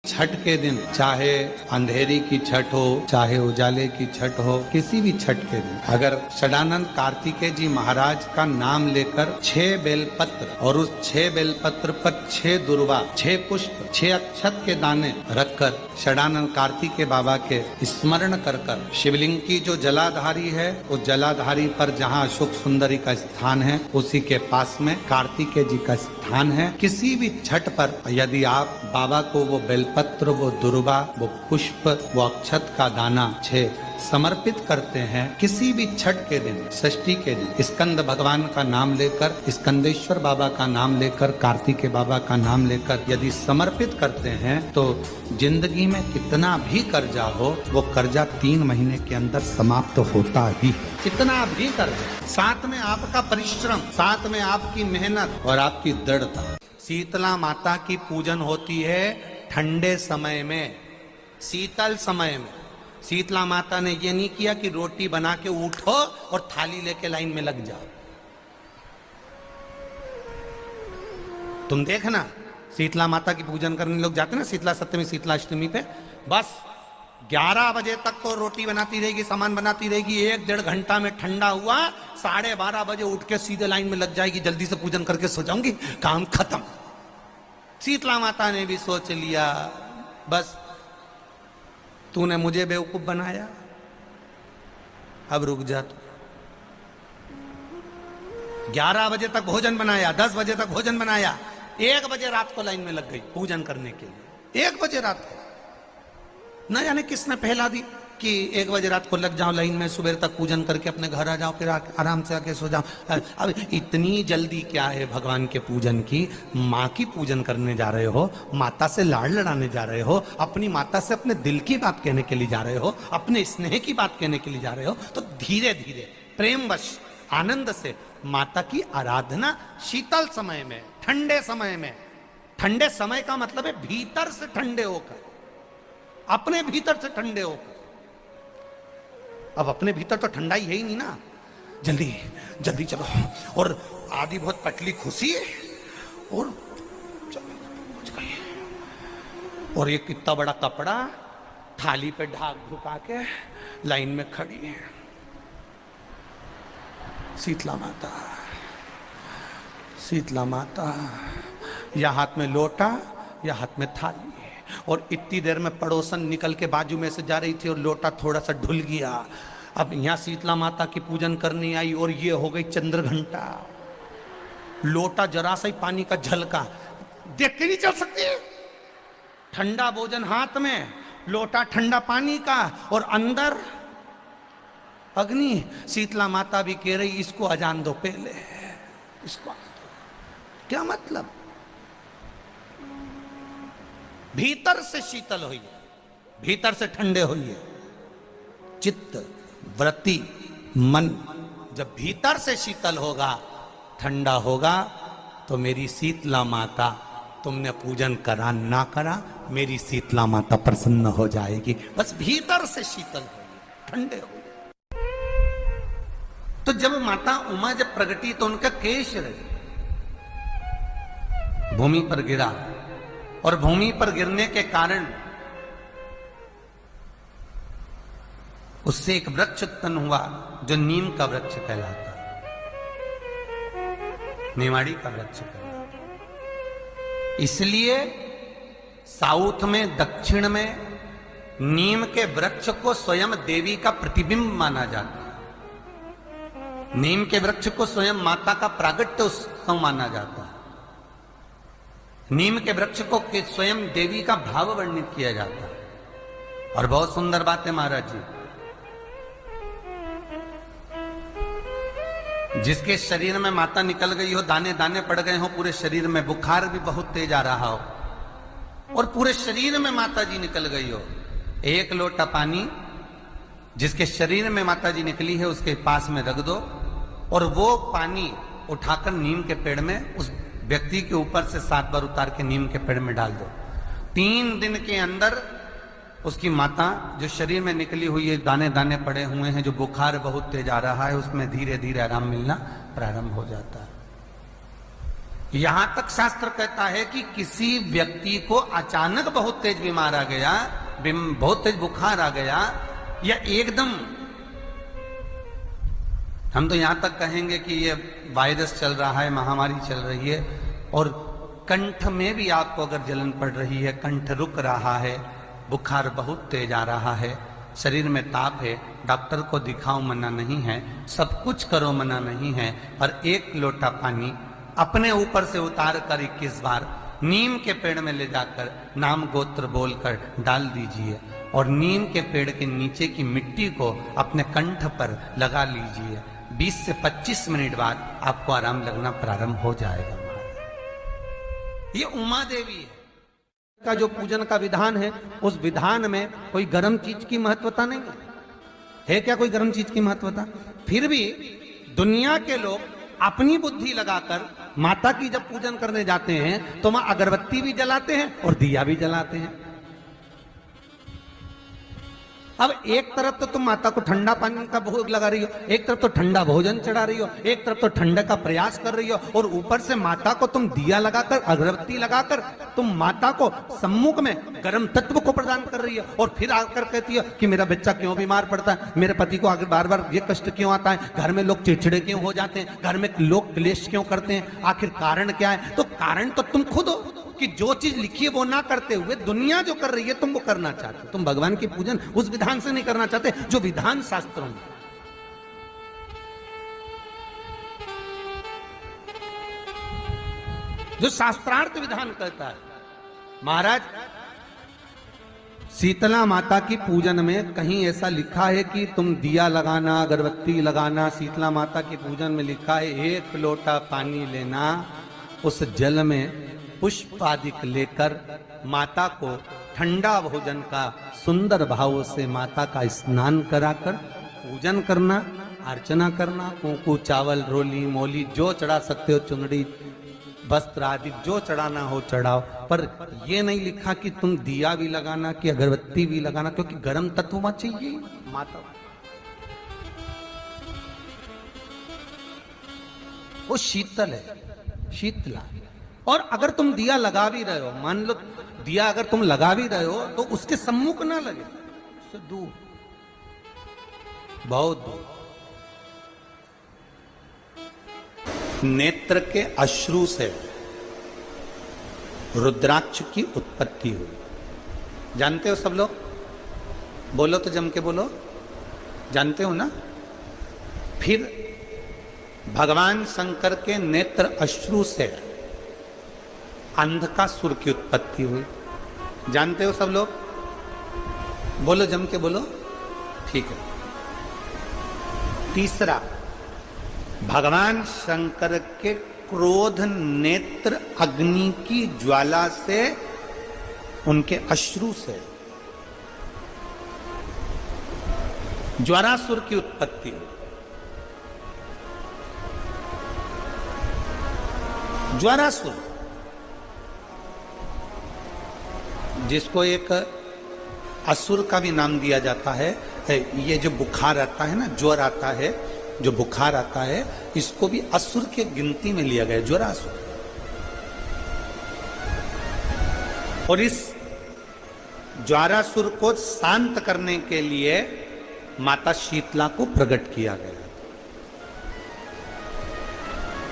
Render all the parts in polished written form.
छठ के दिन चाहे अंधेरी की छठ हो, चाहे उजाले की छठ हो, किसी भी छठ के दिन अगर षडानंद कार्तिकेय जी महाराज का नाम लेकर 6 बेलपत्र और उस 6 बेलपत्र पर 6 दुर्वा, 6 पुष्प, 6 अक्षत के दाने रखकर षडानंद कार्तिकेय बाबा के स्मरण कर कर शिवलिंग की जो जलाधारी है, उस जलाधारी पर जहाँ अशोक सुंदरी का स्थान है, उसी के पास में कार्तिकेय जी का स्थान है। किसी भी छठ पर यदि आप बाबा को वो बेलपत्र, वो दुर्वा, वो पुष्प, वो अक्षत का दाना 6 समर्पित करते हैं, किसी भी छठ के दिन, षष्ठी के दिन स्कंद भगवान का नाम लेकर, स्कंदेश्वर बाबा का नाम लेकर, कार्तिकेय बाबा का नाम लेकर यदि समर्पित करते हैं तो जिंदगी में कितना भी कर्जा हो, वो कर्जा 3 महीने के अंदर समाप्त होता ही। कितना भी कर्जा, साथ में आपका परिश्रम, साथ में आपकी मेहनत और आपकी दृढ़ता। शीतला माता की पूजन होती है ठंडे समय में, शीतल समय में। शीतला माता ने ये नहीं किया कि रोटी बना के उठो और थाली लेके लाइन में लग जाओ। तुम देखना, शीतला माता की पूजन करने लोग जाते ना शीतला सप्तमी, शीतला अष्टमी पे, बस 11 बजे तक तो रोटी बनाती रहेगी, सामान बनाती रहेगी। 1-1.5 घंटा में ठंडा हुआ, 12:30 बजे उठ के सीधे लाइन में लग जाएगी, जल्दी से पूजन करके सो जाऊंगी, काम खत्म। शीतला माता ने भी सोच लिया, बस तूने मुझे बेवकूफ बनाया, अब रुक जा तू। 11 बजे तक भोजन बनाया, 10 बजे तक भोजन बनाया, 1 बजे रात को लाइन में लग गई पूजन करने के लिए। 1 बजे रात को न जाने किसने पहला दी कि 1 बजे रात को लग जाओ लाइन में, सुबह तक पूजन करके अपने घर आ जाओ, फिर आराम से आके सो जाओ। अब इतनी जल्दी क्या है भगवान के पूजन की? माँ की पूजन करने जा रहे हो, माता से लाड़ लड़ाने जा रहे हो, अपनी माता से अपने दिल की बात कहने के लिए जा रहे हो, अपने स्नेह की बात कहने के लिए जा रहे हो, तो धीरे धीरे प्रेमवश आनंद से माता की आराधना शीतल समय में, ठंडे समय में। ठंडे समय का मतलब है भीतर से ठंडे होकर, अपने भीतर से ठंडे होकर। अब अपने भीतर तो ठंडा ही है ही नहीं ना, जल्दी जल्दी चलो, और आधी बहुत पतली खुशी है, और पहुंच गई, और ये कितना बड़ा कपड़ा थाली पे ढाक ढुका के लाइन में खड़ी है शीतला माता। शीतला माता, या हाथ में लोटा या हाथ में थाली, और इतनी देर में पड़ोसन निकल के बाजू में से जा रही थी और लोटा थोड़ा सा ढुल गया। अब यहाँ शीतला माता की पूजन करनी आई और ये हो गई चंद्र घंटा। लोटा जरा सा ही पानी का झलका, देख के नहीं चल सकती। ठंडा भोजन हाथ में, लोटा ठंडा पानी का, और अंदर अग्नि। शीतला माता भी कह रही इसको अजान दो पहले, इसको। क्या मतलब? भीतर से शीतल होइए, भीतर से ठंडे होइए। चित्त, वृत्ति, मन जब भीतर से शीतल होगा, ठंडा होगा, तो मेरी शीतला माता, तुमने पूजन करा ना करा, मेरी शीतला माता प्रसन्न हो जाएगी। बस भीतर से शीतल होइए, ठंडे होइए। तो जब माता उमा जब प्रगटी तो उनका केश भूमि पर गिरा, और भूमि पर गिरने के कारण उससे एक वृक्ष उत्पन्न हुआ जो नीम का वृक्ष कहलाता, मेवाड़ी का वृक्ष कहलाता। इसलिए साउथ में, दक्षिण में नीम के वृक्ष को स्वयं देवी का प्रतिबिंब माना जाता है। नीम के वृक्ष को स्वयं माता का प्रागट्य उत्सव माना जाता है। नीम के वृक्ष को स्वयं देवी का भाव वर्णित किया जाता है। और बहुत सुंदर बात है महाराज जी, जिसके शरीर में माता निकल गई हो, दाने दाने पड़ गए हो पूरे शरीर में, बुखार भी बहुत तेज आ रहा हो, और पूरे शरीर में माता जी निकल गई हो, 1 लोटा पानी जिसके शरीर में माता जी निकली है उसके पास में रख दो, और वो पानी उठाकर नीम के पेड़ में उस व्यक्ति के ऊपर से 7 बार उतार के नीम के पेड़ में डाल दो। 3 दिन के अंदर उसकी माता, जो शरीर में निकली हुई है, दाने दाने पड़े हुए हैं, जो बुखार बहुत तेज आ रहा है, उसमें धीरे धीरे आराम मिलना प्रारंभ हो जाता है। यहां तक शास्त्र कहता है कि किसी व्यक्ति को अचानक बहुत तेज बीमार आ गया, बहुत तेज बुखार आ गया, या एकदम, हम तो यहां तक कहेंगे कि ये वायरस चल रहा है, महामारी चल रही है, और कंठ में भी आपको अगर जलन पड़ रही है, कंठ रुक रहा है, बुखार बहुत तेज आ रहा है, शरीर में ताप है, डॉक्टर को दिखाओ मना नहीं है, सब कुछ करो मना नहीं है, पर एक लोटा पानी अपने ऊपर से उतार कर 21 बार नीम के पेड़ में ले जाकर नाम गोत्र बोलकर डाल दीजिए, और नीम के पेड़ के नीचे की मिट्टी को अपने कंठ पर लगा लीजिए। 20 से 25 मिनट बाद आपको आराम लगना प्रारंभ हो जाएगा। ये उमा देवी का जो पूजन का विधान है, उस विधान में कोई गर्म चीज की महत्वता नहीं है क्या? कोई गर्म चीज की महत्वता? फिर भी दुनिया के लोग अपनी बुद्धि लगाकर माता की जब पूजन करने जाते हैं तो वहां अगरबत्ती भी जलाते हैं और दिया भी जलाते हैं। अब एक तरफ तो तुम माता को ठंडा पानी का भोग लगा रही हो, एक तरफ तो ठंडा भोजन चढ़ा रही हो, एक तरफ तो ठंडे का प्रयास कर रही हो, और ऊपर से माता को तुम दिया लगाकर, अगरबत्ती लगाकर तुम माता को सम्मुख में गर्म तत्व को प्रदान कर रही हो, और फिर आकर कहती हो कि मेरा बच्चा क्यों बीमार पड़ता है, मेरे पति को आगे बार बार ये कष्ट क्यों आता है, घर में लोग चिड़चिड़े क्यों हो जाते हैं, घर में लोग क्लेश क्यों करते हैं, आखिर कारण क्या है? तो कारण तो तुम खुद हो कि जो चीज लिखी है वो ना करते हुए दुनिया जो कर रही है तुम वो करना चाहते हो। तुम भगवान की पूजन उस विधान से नहीं करना चाहते जो विधान शास्त्रों में। जो शास्त्रार्थ विधान कहता है। महाराज, शीतला माता की पूजन में कहीं ऐसा लिखा है कि तुम दिया लगाना, अगरबत्ती लगाना? शीतला माता की पूजन में लिखा है 1 लोटा पानी लेना, उस जल में पुष्प आदि लेकर माता को ठंडा भोजन का सुंदर भाव से माता का स्नान कराकर पूजन करना, अर्चना करना, कुंकू, चावल, रोली, मोली जो चढ़ा सकते हो, चुनरी, वस्त्र आदि जो चढ़ाना हो चढ़ाओ, पर यह नहीं लिखा कि तुम दिया भी लगाना कि अगरबत्ती भी लगाना, क्योंकि गर्म तत्व वहां चाहिए माता। वो शीतल है, शीतला। और अगर तुम दिया लगा भी रहे हो, मान लो दिया अगर तुम लगा भी रहे हो तो उसके सम्मुख ना लगे, उससे दूर, बहुत दूर। नेत्र के अश्रु से रुद्राक्ष की उत्पत्ति हुई, जानते हो सब लोग? बोलो तो जम के बोलो, जानते हो ना? फिर भगवान शंकर के नेत्र अश्रु से अंधकासुर की उत्पत्ति हुई, जानते हो सब लोग? बोलो जम के बोलो, ठीक है। तीसरा, भगवान शंकर के क्रोध नेत्र अग्नि की ज्वाला से, उनके अश्रु से ज्वारासुर की उत्पत्ति हुई। ज्वारासुर जिसको एक असुर का भी नाम दिया जाता है, ये जो बुखार आता है ना, ज्वर आता है, जो बुखार आता है, इसको भी असुर के गिनती में लिया गया, ज्वरासुर। और इस ज्वारासुर को शांत करने के लिए माता शीतला को प्रकट किया गया।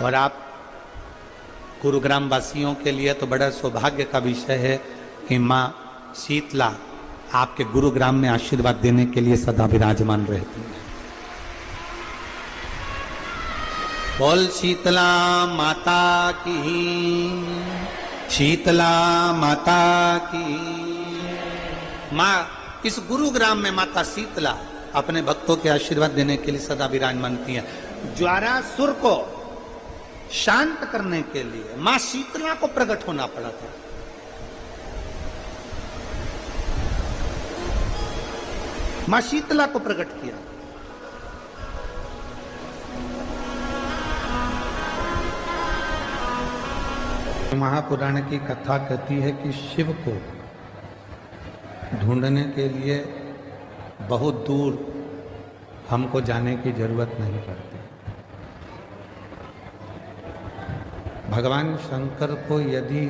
और आप गुरुग्राम वासियों के लिए तो बड़ा सौभाग्य का विषय है कि माँ शीतला आपके गुरुग्राम में आशीर्वाद देने के लिए सदा विराजमान रहती है। बोल शीतला माता की, शीतला माता की। माँ इस गुरुग्राम में माता शीतला अपने भक्तों के आशीर्वाद देने के लिए सदा विराजमान थी है। ज्वारासुर को शांत करने के लिए माँ शीतला को प्रकट होना पड़ा था। माँ शीतला को प्रकट किया। महापुराण की कथा कहती है कि शिव को ढूंढने के लिए बहुत दूर हमको जाने की जरूरत नहीं पड़ती। भगवान शंकर को यदि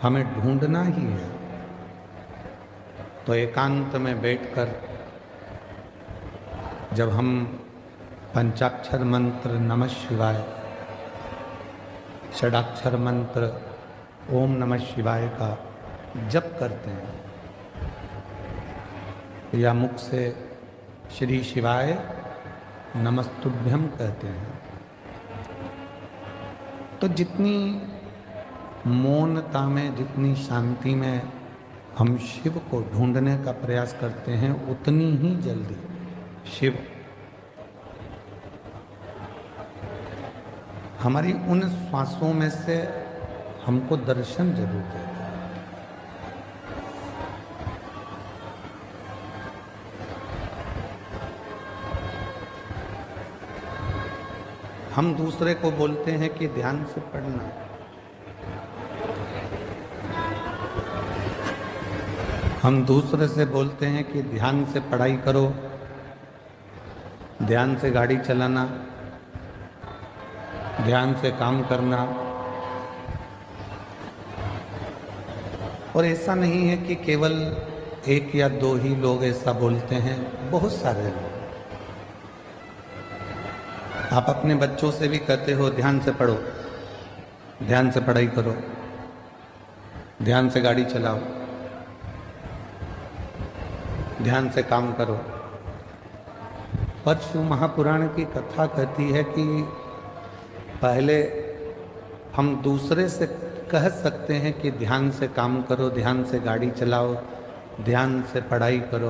हमें ढूंढना ही है तो एकांत में बैठकर जब हम पंचाक्षर मंत्र नमः शिवाय, षडाक्षर मंत्र ओम नमः शिवाय का जप करते हैं या मुख से श्री शिवाय नमस्तुभ्यम कहते हैं, तो जितनी मौनता में, जितनी शांति में हम शिव को ढूंढने का प्रयास करते हैं, उतनी ही जल्दी शिव हमारी उन श्वासों में से हमको दर्शन जरूर देता है। हम दूसरे को बोलते हैं कि ध्यान से पढ़ना, हम दूसरे से बोलते हैं कि ध्यान से पढ़ाई करो, ध्यान से गाड़ी चलाना, ध्यान से काम करना। और ऐसा नहीं है कि केवल एक या दो ही लोग ऐसा बोलते हैं, बहुत सारे लोग। आप अपने बच्चों से भी कहते हो ध्यान से पढ़ो, ध्यान से पढ़ाई करो, ध्यान से गाड़ी चलाओ, ध्यान से काम करो। पर शिव महापुराण की कथा कहती है कि पहले हम दूसरे से कह सकते हैं कि ध्यान से काम करो, ध्यान से गाड़ी चलाओ, ध्यान से पढ़ाई करो,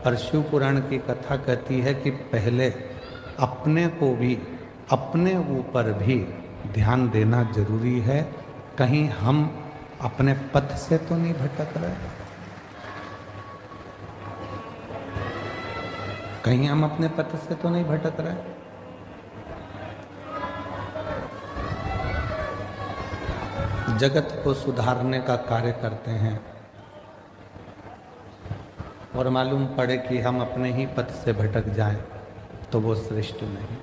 पर शिव पुराण की कथा कहती है कि पहले अपने को भी, अपने ऊपर भी ध्यान देना जरूरी है। कहीं हम अपने पथ से तो नहीं भटक रहे, कहीं हम अपने पथ से तो नहीं भटक रहे। जगत को सुधारने का कार्य करते हैं और मालूम पड़े कि हम अपने ही पथ से भटक जाएं तो वो श्रेष्ठ नहीं।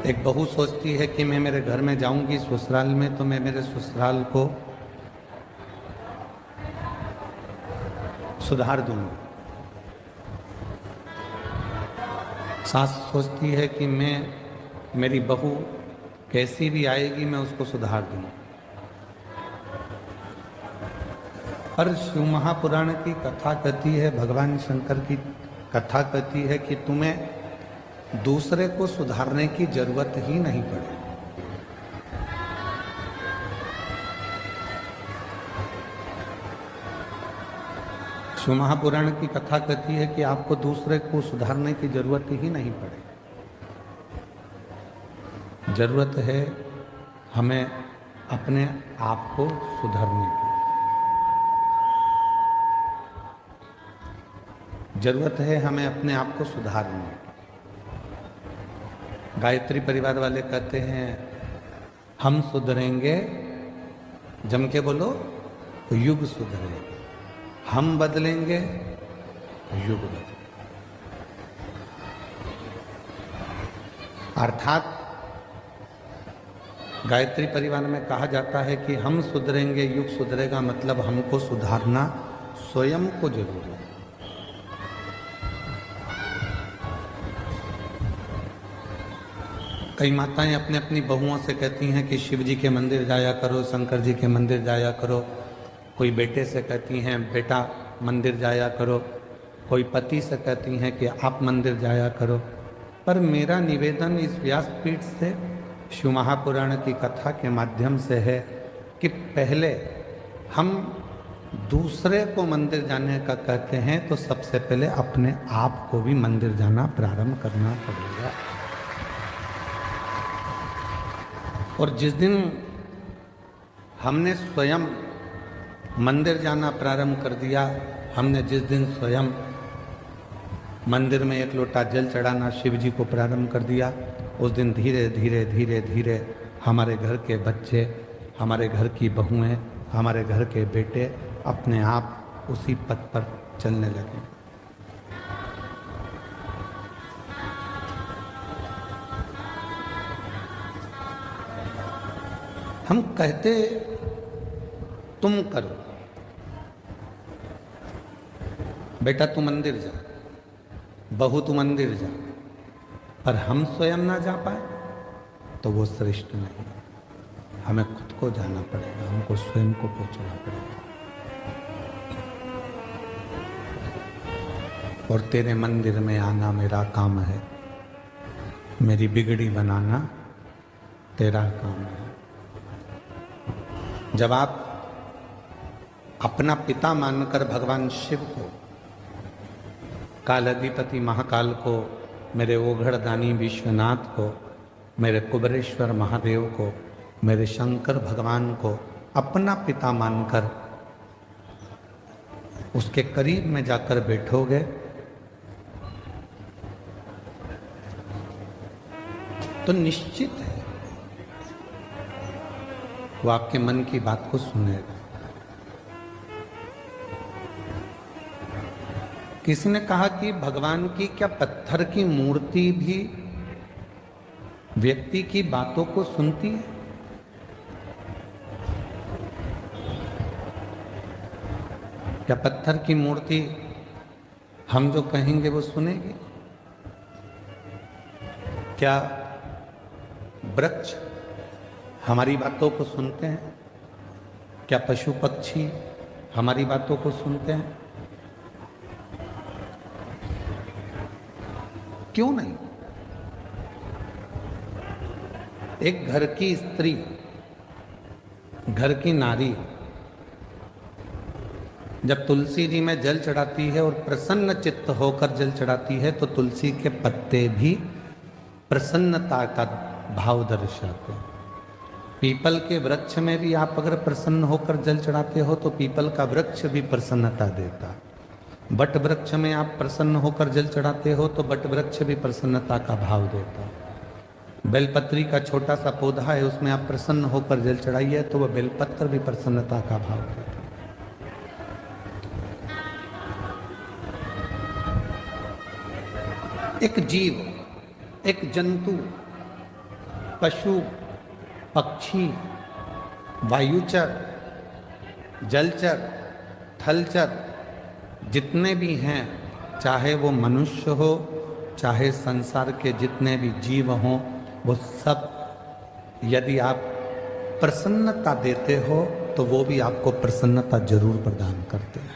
एक बहू सोचती है कि मैं मेरे घर में जाऊंगी ससुराल में तो मैं मेरे ससुराल को सुधार दूंगी। सास सोचती है कि मैं, मेरी बहू कैसी भी आएगी मैं उसको सुधार दूंगी। पर शिव महापुराण की कथा कहती है, भगवान शंकर की कथा कहती है कि तुम्हें दूसरे को सुधारने की जरूरत ही नहीं पड़े। शिव महापुराण की कथा कहती है कि आपको दूसरे को सुधारने की जरूरत ही नहीं पड़े। जरूरत है हमें अपने आप को सुधारने की, जरूरत है हमें अपने आप को सुधारने की। गायत्री परिवार वाले कहते हैं हम सुधरेंगे, जम के बोलो, तो युग सुधरेगा। हम बदलेंगे, युग बदलेगा। अर्थात गायत्री परिवार में कहा जाता है कि हम सुधरेंगे, युग सुधरेगा, मतलब हमको सुधारना स्वयं को जरूरी है। कई माताएं अपने अपनी बहुओं से कहती हैं कि शिव जी के मंदिर जाया करो, शंकर जी के मंदिर जाया करो। कोई बेटे से कहती हैं बेटा मंदिर जाया करो, कोई पति से कहती हैं कि आप मंदिर जाया करो। पर मेरा निवेदन इस व्यासपीठ से शिव महापुराण की कथा के माध्यम से है कि पहले हम दूसरे को मंदिर जाने का कहते हैं तो सबसे पहले अपने आप को भी मंदिर जाना प्रारंभ करना पड़ेगा। और जिस दिन हमने स्वयं मंदिर जाना प्रारंभ कर दिया, हमने जिस दिन स्वयं मंदिर में एक लोटा जल चढ़ाना शिव जी को प्रारंभ कर दिया, उस दिन धीरे धीरे धीरे धीरे हमारे घर के बच्चे, हमारे घर की बहुएं, हमारे घर के बेटे अपने आप उसी पथ पर चलने लगे। हम कहते तुम करो, बेटा तू मंदिर जा, बहू तू मंदिर जा, पर हम स्वयं ना जा पाए तो वो श्रेष्ठ नहीं। हमें खुद को जाना पड़ेगा, हमको स्वयं को पहुंचना पड़ेगा। और तेरे मंदिर में आना मेरा काम है, मेरी बिगड़ी बनाना तेरा काम है। जब आप अपना पिता मानकर भगवान शिव को, कालाधिपति महाकाल को, मेरे ओघड़दानी विश्वनाथ को, मेरे कुबरेश्वर महादेव को, मेरे शंकर भगवान को अपना पिता मानकर उसके करीब में जाकर बैठोगे तो निश्चित है वो आपके मन की बात को सुनेगा। किसी ने कहा कि भगवान की क्या पत्थर की मूर्ति भी व्यक्ति की बातों को सुनती है? क्या पत्थर की मूर्ति हम जो कहेंगे वो सुनेगी? क्या वृक्ष हमारी बातों को सुनते हैं? क्या पशु पक्षी हमारी बातों को सुनते हैं? क्यों नहीं? एक घर की स्त्री, घर की नारी जब तुलसी जी में जल चढ़ाती है और प्रसन्न चित्त होकर जल चढ़ाती है तो तुलसी के पत्ते भी प्रसन्नता का भाव दर्शाते हैं। पीपल के वृक्ष में भी आप अगर प्रसन्न होकर जल चढ़ाते हो तो पीपल का वृक्ष भी प्रसन्नता देता। बट वृक्ष में आप प्रसन्न होकर जल चढ़ाते हो तो बट वृक्ष भी प्रसन्नता का भाव देता। बेलपत्री का छोटा सा पौधा है, उसमें आप प्रसन्न होकर जल चढ़ाइए तो वह बेलपत्र भी प्रसन्नता का भाव देता। एक जीव, एक जंतु, पशु, पक्षी, वायुचर, जलचर, थलचर जितने भी हैं, चाहे वो मनुष्य हो, चाहे संसार के जितने भी जीव हों, वो सब यदि आप प्रसन्नता देते हो तो वो भी आपको प्रसन्नता जरूर प्रदान करते हैं।